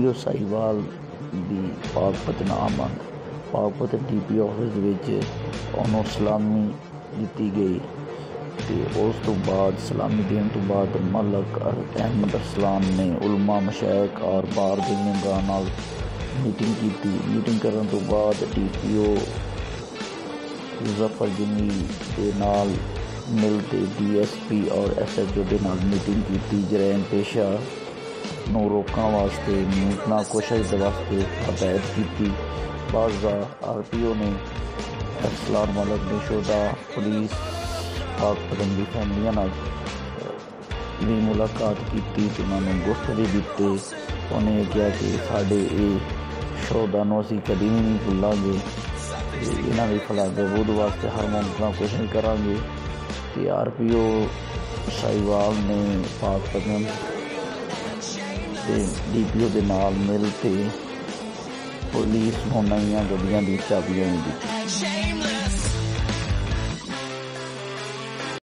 DPO Sahiwal ਦੀ ਪਾਕਪਤ ਨਾਮੰਦ ਪਾਕਪਤ DPO office ਵਿੱਚ ਉਹਨੂੰ ਸਲਾਮੀ ਦਿੱਤੀ ਗਈ ਅਤੇ ਉਸ ਤੋਂ ਬਾਅਦ ਸਲਾਮੀ ਦੇਣ ਤੋਂ ਬਾਅਦ ਮਲਕ ਅਹਿਮਦ ਅਰਸਲਾਨ ਨੇ ਉਲਮਾ ਮਸ਼ਾਇਖ ਔਰ ਬਾਰ ਦੇ ਮੈਂਬਰਾਂ ਨਾਲ ਮੀਟਿੰਗ ਕੀਤੀ। ਮੀਟਿੰਗ ਕਰਨ ਤੋਂ ਬਾਅਦ DPO ਜ਼ਫਰ ਜਮੀਲ ਦੇ ਨਾਲ ਮਿਲ ਕੇ DSP ਔਰ SHO ਦੇ ਨਾਲ ਮੀਟਿੰਗ ਕੀਤੀ। ਜਰਾਇਮ ਪੇਸ਼ਾ ਨੂੰ ਰੋਕਣ ਵਾਸਤੇ ਮੁਮਕਿਨ ਕੋਸ਼ਿਸ਼ ਦੇ ਵਾਸਤੇ ਹਦਾਇਤ ਕੀਤੀ। ਬਾਜ਼ਾ RPO ਨੇ ਅਰਸਲਾਨ ਮਲਕ ਨੇ ਸ਼ੋਦਾ ਪੁਲਿਸ ਪਾਕਪਤਨ ਦੀ ਫੈਮਲੀਆਂ ਨਾਲ ਵੀ ਮੁਲਾਕਾਤ ਕੀਤੀ ਅਤੇ ਉਹਨਾਂ ਨੂੰ ਗੁਫਤ ਵੀ ਦਿੱਤੇ। ਉਹਨੇ ਕਿਹਾ ਕਿ ਸਾਡੇ ਇਹ ਸ਼ੋਦਾ ਨੂੰ ਅਸੀਂ ਕਦੀ ਵੀ ਨਹੀਂ ਭੁੱਲਾਂਗੇ ਅਤੇ ਇਹਨਾਂ ਦੀ ਫਲਾਹ ਬਹਬੂਦ ਵਾਸਤੇ ਹਰ ਮੁਮਕਿਨ ਕੋਸ਼ਿਸ਼ ਕਰਾਂਗੇ। ਅਤੇ RPO ਸਾਹੀਵਾਲ ਨੇ ਪਾਕਪਤਨ ਅਤੇ DPO ਦੇ ਨਾਲ ਮਿਲ ਕੇ ਪੁਲਿਸ ਨੂੰ ਨਵੀਆਂ ਗੱਡੀਆਂ ਦੀ ਚਾਬੀਆਂ ਵੀ ਦਿੱਤੀਆਂ।